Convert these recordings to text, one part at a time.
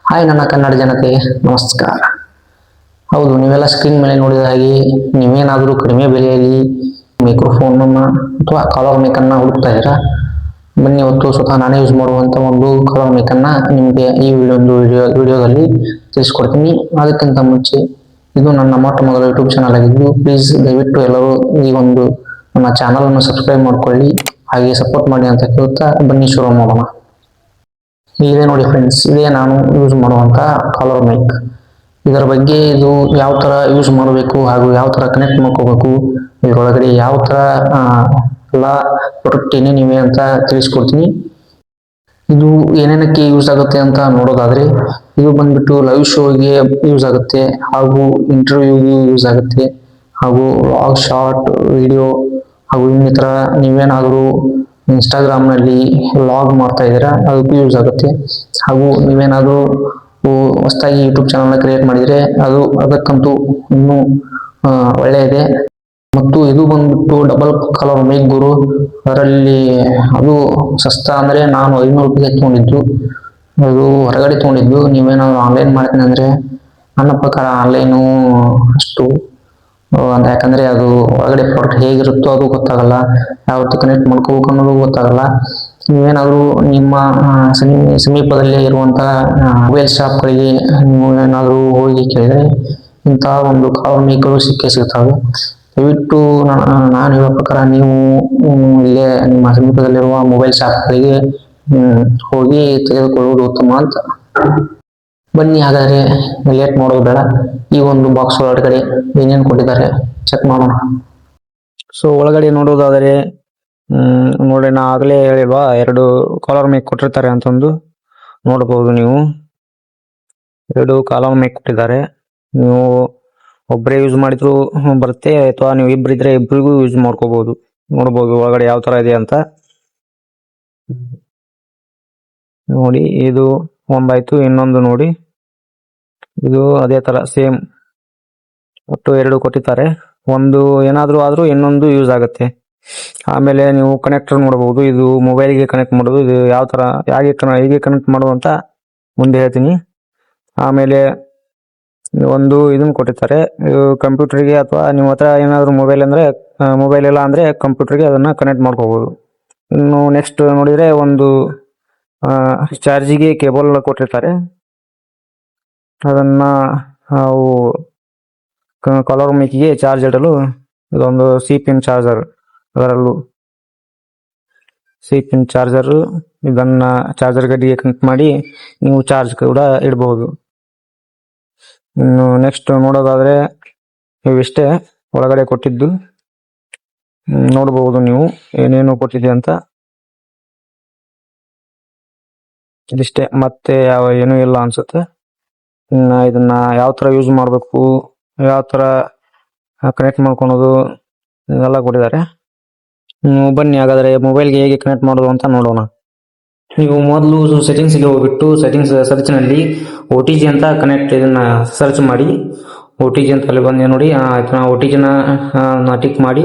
Hi ನನ್ನ ಕನ್ನಡ ಜನತೆ ನಮಸ್ಕಾರ. ಹೌದು, ನೀವೆಲ್ಲ ಸ್ಕ್ರೀನ್ ಮೇಲೆ ನೋಡಿದ ಹಾಗೆ ನೀವೇನಾದರೂ ಕಡಿಮೆ ಬೆಲೆಯಲ್ಲಿ ಮೈಕ್ರೋಫೋನ್ ಅಥವಾ ಕಾಲರ್ ಮೈಕ್ ಅನ್ನ ಹುಡುಕ್ತಾ ಇದ್ದೀರಾ? ಬನ್ನಿ, ಇವತ್ತು ಸ್ವತಃ ನಾನೇ ಯೂಸ್ ಮಾಡುವಂತ ಒಂದು ಕಾಲರ್ ಮೈಕ್ ಅನ್ನ ನಿಮಗೆ ಈ ವಿಡಿಯೋದಲ್ಲಿ ತಿಳಿಸ್ಕೊಡ್ತೀನಿ. ಅದಕ್ಕಿಂತ ಮುಂಚೆ ಇದು ನನ್ನ ಮೊಟ್ಟ ಮೊದಲ ಯೂಟ್ಯೂಬ್ ಚಾನಲ್ ಆಗಿದ್ದು, ಪ್ಲೀಸ್ ದಯವಿಟ್ಟು ಎಲ್ಲರೂ ಈ ಒಂದು ನನ್ನ ಚಾನಲ್ ಅನ್ನು ಸಬ್ಸ್ಕ್ರೈಬ್ ಮಾಡ್ಕೊಳ್ಳಿ, ಹಾಗೆ ಸಪೋರ್ಟ್ ಮಾಡಿ ಅಂತ ಕೇಳ್ತಾ ಬನ್ನಿ ಶುರು ಮಾಡೋಣ. ಇದೆ ನೋಡಿ ಫ್ರೆಂಡ್ಸ್, ಇದೇ ನಾನು ಯೂಸ್ ಮಾಡುವಂತ ಕಾಲರ್ ಮೈಕ್. ಇದರ ಬಗ್ಗೆ ಇದು ಯಾವ ತರ ಯೂಸ್ ಮಾಡಬೇಕು ಹಾಗೂ ಯಾವ ತರ ಕನೆಕ್ಟ್ ಮಾಡ್ಕೋಬೇಕು, ಇದರೊಳಗಡೆ ಯಾವ ತರ ಎಲ್ಲ ಪ್ರಾಡಕ್ಟ್ ಏನೇನಿವೆ ಅಂತ ತಿಳಿಸ್ಕೊಡ್ತೀನಿ. ಇದು ಏನೇನಕ್ಕೆ ಯೂಸ್ ಆಗುತ್ತೆ ಅಂತ ನೋಡೋದಾದ್ರೆ, ಇದು ಬಂದ್ಬಿಟ್ಟು ಲೈವ್ ಶೋಗೆ ಯೂಸ್ ಆಗುತ್ತೆ, ಹಾಗೂ ಇಂಟರ್ವ್ಯೂಗೆ ಯೂಸ್ ಆಗುತ್ತೆ, ಹಾಗೂ ವ್ಲಾಗ್, ಶಾರ್ಟ್ ವಿಡಿಯೋ, ಹಾಗೂ ಇನ್ನಿತರ ನೀವೇನಾದರೂ ಇನ್ಸ್ಟಾಗ್ರಾಮ್ ನಲ್ಲಿ ವ್ಲಾಗ್ ಮಾಡ್ತಾ ಇದ್ದೀರಾ ಅದಕ್ಕೂ ಯೂಸ್ ಆಗುತ್ತೆ. ಹಾಗೂ ನೀವೇನಾದರೂ ಹೊಸದಾಗಿ ಯೂಟ್ಯೂಬ್ ಚಾನಲ್ ಕ್ರಿಯೇಟ್ ಮಾಡಿದ್ರೆ ಅದಕ್ಕಂತೂ ಇನ್ನೂ ಒಳ್ಳೆಯದೆ. ಮತ್ತು ಇದು ಬಂದ್ಬಿಟ್ಟು ಡಬಲ್ ಕಲರ್ ಮೈಕ್ ಗುರು. ಅದರಲ್ಲಿ ಅದು ಸಸ್ತಾ ಅಂದ್ರೆ ನಾನು 500 ರೂಪಾಯಿಗೆ ತಗೊಂಡಿದ್ದು, ಅದು ಹೊರಗಡೆ ತಗೊಂಡಿದ್ದು. ನೀವೇನಾದ್ರು ಆನ್ಲೈನ್ ಮಾಡ್ತೀನಿ ಅಂದ್ರೆ ನನ್ನ ಪ್ರಕಾರ ಆನ್ಲೈನು ಅಷ್ಟು ಯಾಕಂದ್ರೆ ಅದು ಒಳಗಡೆ ಪ್ರಾಡಕ್ಟ್ ಹೇಗಿರುತ್ತೋ ಅದು ಗೊತ್ತಾಗಲ್ಲ, ಯಾವ ರೀತಿ ಕನೆಕ್ಟ್ ಮಾಡ್ಕೋಬೇಕು ಅನ್ನೋದು ಗೊತ್ತಾಗಲ್ಲ. ನೀವೇನಾದ್ರೂ ನಿಮ್ಮ ಸಮೀಪದಲ್ಲೇ ಇರುವಂತಹ ಮೊಬೈಲ್ ಶಾಪ್ಗಳಿಗೆ ನೀವು ಏನಾದರೂ ಹೋಗಿ ಕೇಳಿದ್ರೆ ಇಂತಹ ಒಂದು ಕಾಲರ್ ಮೈಕ್ಗಳು ಸಿಕ್ಕೇ ಸಿಗ್ತವೆ. ದಯವಿಟ್ಟು ನಾನು ಹೇಳೋ ಪ್ರಕಾರ ನೀವು ಇಲ್ಲೇ ನಿಮ್ಮ ಸಮೀಪದಲ್ಲಿರುವ ಮೊಬೈಲ್ ಶಾಪ್ಗಳಿಗೆ ಹೋಗಿ ತೆಗೆದುಕೊಳ್ಳುವುದು ಉತ್ತಮ ಅಂತ. ಬನ್ನಿ, ಹಾಗಾದ್ರೆ ಲೇಟ್ ಮಾಡೋದು ಬೇಡ, ಈ ಒಂದು ಬಾಕ್ಸ್ ಒಳಗಡೆ ಏನೇನು ಕೊಟ್ಟಿದ್ದಾರೆ ಚೆಕ್ ಮಾಡೋಣ. ಸೊ ಒಳಗಡೆ ನೋಡೋದಾದರೆ ನೋಡಿ, ನಾ ಆಗಲೇ ಹೇಳಿಲ್ವಾ 2 ಕಾಲರ್ ಮೈಕ್ ಕೊಟ್ಟಿರ್ತಾರೆ ಅಂತಂದು. ನೋಡಬಹುದು, ನೀವು 2 ಕಾಲರ್ ಮೈಕ್ ಕೊಟ್ಟಿದ್ದಾರೆ. ನೀವು ಒಬ್ಬರೇ ಯೂಸ್ ಮಾಡಿದ್ರು ಬರುತ್ತೆ, ಅಥವಾ ನೀವು ಇಬ್ಬರಿದ್ರೆ ಇಬ್ಬರಿಗೂ ಯೂಸ್ ಮಾಡ್ಕೋಬಹುದು. ನೋಡಬಹುದು ಒಳಗಡೆ ಯಾವ ತರ ಇದೆ ಅಂತ ನೋಡಿ. ಇದು ಒಂದಾಯ್ತು, ಇನ್ನೊಂದು ನೋಡಿ, ಇದು ಅದೇ ತರ ಸೇಮ್. ಒಟ್ಟು 2 ಕೊಟ್ಟಿದ್ದಾರೆ. ಒಂದು ಏನಾದ್ರೂ ಆದ್ರೂ ಇನ್ನೊಂದು ಯೂಸ್ ಆಗುತ್ತೆ. ಆಮೇಲೆ ನೀವು ಕನೆಕ್ಟರ್ ನೋಡಬಹುದು, ಇದು ಮೊಬೈಲ್ಗೆ ಕನೆಕ್ಟ್ ಮಾಡೋದು. ಇದು ಯಾವ ತರ ಹೇಗೆ ಕನೆಕ್ಟ್ ಮಾಡೋದು ಅಂತ ಮುಂದೆ ಹೇಳ್ತೀನಿ. ಆಮೇಲೆ ಒಂದು ಇದನ್ನ ಕೊಟ್ಟಿರ್ತಾರೆ, ಕಂಪ್ಯೂಟರ್ಗೆ ಅಥವಾ ನಿಮ್ಮ ಹತ್ರ ಏನಾದ್ರು ಮೊಬೈಲ್ ಇಲ್ಲ ಅಂದ್ರೆ ಕಂಪ್ಯೂಟರ್ಗೆ ಅದನ್ನ ಕನೆಕ್ಟ್ ಮಾಡ್ಕೋಬಹುದು. ಇನ್ನು ನೆಕ್ಸ್ಟ್ ನೋಡಿದ್ರೆ ಒಂದು ಚಾರ್ಜಿಗೆ ಕೇಬಲ್ ಕೊಟ್ಟಿರ್ತಾರೆ. ಅದನ್ನ ನಾವು ಕಾಲರ್ ಮೈಕ್ಗೆ ಚಾರ್ಜ್ ಇಡಲು ಇದೊಂದು ಸಿ-ಪಿನ್ ಚಾರ್ಜರ್. ಅದರಲ್ಲೂ ಸಿ-ಪಿನ್ ಚಾರ್ಜರ್, ಇದನ್ನ ಚಾರ್ಜರ್ ಗಡಿಗೆ ಕನೆಕ್ಟ್ ಮಾಡಿ ನೀವು ಚಾರ್ಜ್ ಕೂಡ ಇಡಬಹುದು. ಇನ್ನು ನೆಕ್ಸ್ಟ್ ನೋಡೋದಾದ್ರೆ ಇವಿಷ್ಟೇ ಒಳಗಡೆ ಕೊಟ್ಟಿದ್ದು. ನೋಡಬಹುದು ನೀವು ಏನೇನು ಕೊಟ್ಟಿದೆ ಅಂತ. ಇದಿಷ್ಟೇ, ಮತ್ತೆ ಏನೂ ಇಲ್ಲ ಅನ್ಸುತ್ತೆ. ಇದನ್ನ ಯಾವ ತರ ಯೂಸ್ ಮಾಡಬೇಕು, ಯಾವ ತರ ಕನೆಕ್ಟ್ ಮಾಡ್ಕೊಳೋದು ಇದೆಲ್ಲ ಕೊಟ್ಟಿದ್ದಾರೆ. ಬನ್ನಿ ಹಾಗಾದ್ರೆ ಮೊಬೈಲ್ಗೆ ಹೇಗೆ ಕನೆಕ್ಟ್ ಮಾಡೋದು ಅಂತ ನೋಡೋಣ. ನೀವು ಮೊದಲು ಸೆಟ್ಟಿಂಗ್ಸ್ಗೆ ಹೋಗ್ಬಿಟ್ಟು ಸರ್ಚ್ ನಲ್ಲಿ OTG ಅಂತ ಇದನ್ನ ಸರ್ಚ್ ಮಾಡಿ. OTG ಅಂತ ಅಲ್ಲಿ ಬಂದು ನೋಡಿ, OTG ನ ಟಿಕ್ ಮಾಡಿ.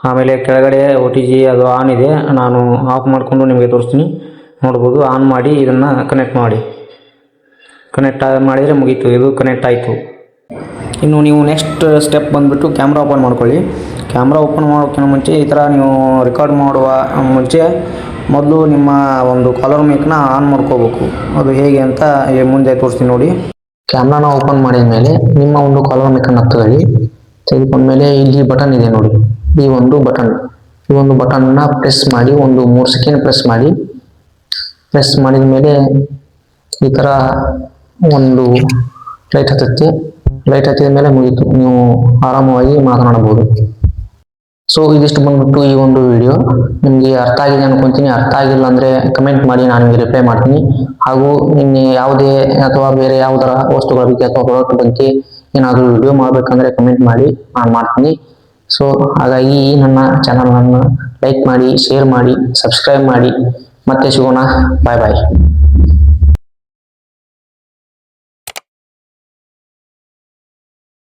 ಆಮೇಲೆ ಕೆಳಗಡೆ OTG ಅದು ಆನ್ ಇದೆ, ನಾನು ಆಫ್ ಮಾಡ್ಕೊಂಡು ನಿಮಗೆ ತೋರಿಸ್ತೀನಿ. ನೋಡ್ಬೋದು, ಆನ್ ಮಾಡಿ ಇದನ್ನ ಕನೆಕ್ಟ್ ಮಾಡಿ. ಕನೆಕ್ಟ್ ಮಾಡಿದ್ರೆ ಮುಗೀತು, ಇದು ಕನೆಕ್ಟ್ ಆಯಿತು. ಇನ್ನು ನೀವು ನೆಕ್ಸ್ಟ್ ಸ್ಟೆಪ್ ಬಂದ್ಬಿಟ್ಟು ಕ್ಯಾಮ್ರಾ ಓಪನ್ ಮಾಡ್ಕೊಳ್ಳಿ. ಕ್ಯಾಮ್ರಾ ಓಪನ್ ಮಾಡೋಕ್ಕಿಂತ ಮುಂಚೆ ಈ ಥರ ನೀವು ರೆಕಾರ್ಡ್ ಮಾಡುವ ಮುಂಚೆ ಮೊದಲು ನಿಮ್ಮ ಒಂದು ಕಾಲರ್ ಮೈಕ್ನ ಆನ್ ಮಾಡ್ಕೋಬೇಕು. ಅದು ಹೇಗೆ ಅಂತ ಮುಂದೆ ತೋರಿಸ್ತೀನಿ ನೋಡಿ. ಕ್ಯಾಮ್ರಾನ ಓಪನ್ ಮಾಡಿದ ಮೇಲೆ ನಿಮ್ಮ ಒಂದು ಕಾಲರ್ ಮೈಕನ್ನು ತೆಗೆದುಕೊಂಡ್ಮೇಲೆ ಇಲ್ಲಿ ಬಟನ್ ಇದೆ ನೋಡಿ, ಈ ಒಂದು ಬಟನ್ನ ಪ್ರೆಸ್ ಮಾಡಿ, ಒಂದು 3 ಸೆಕೆಂಡ್ ಪ್ರೆಸ್ ಮಾಡಿ. ಪ್ರೆಸ್ ಮಾಡಿದ ಮೇಲೆ ಈ ಥರ ಒಂದು ಲೈಟ್ ಹತ್ತುತ್ತೆ. ಲೈಟ್ ಹತ್ತಿದ ಮೇಲೆ ಮುಗೀತು, ನೀವು ಆರಾಮವಾಗಿ ಮಾತನಾಡಬಹುದು. ಸೊ ಇದಿಷ್ಟು ಬಂದ್ಬಿಟ್ಟು ಈ ಒಂದು ವಿಡಿಯೋ. ನಿಮಗೆ ಅರ್ಥ ಆಗಿದೆ ಅನ್ಕೊಂತೀನಿ. ಅರ್ಥ ಆಗಿಲ್ಲ ಅಂದ್ರೆ ಕಮೆಂಟ್ ಮಾಡಿ, ನಾನು ನಿಮಗೆ ರಿಪ್ಲೈ ಮಾಡ್ತೀನಿ. ಹಾಗೂ ನಿನ್ನೆ ಯಾವುದೇ ಅಥವಾ ಬೇರೆ ಯಾವುದರ ವಸ್ತುಗಳ ಬಗ್ಗೆ ಅಥವಾ ಪ್ರಾಡಕ್ಟ್ ಬಗ್ಗೆ ಏನಾದರೂ ವಿಡಿಯೋ ಮಾಡ್ಬೇಕಂದ್ರೆ ಕಮೆಂಟ್ ಮಾಡಿ, ನಾನು ಮಾಡ್ತೀನಿ. ಸೊ ಹಾಗಾಗಿ ನನ್ನ ಚಾನಲ್ ಅನ್ನು ಲೈಕ್ ಮಾಡಿ, ಶೇರ್ ಮಾಡಿ, ಸಬ್ಸ್ಕ್ರೈಬ್ ಮಾಡಿ. ಮತ್ತೆ ಸಿಗೋಣ. ಬಾಯ್ ಬಾಯ್.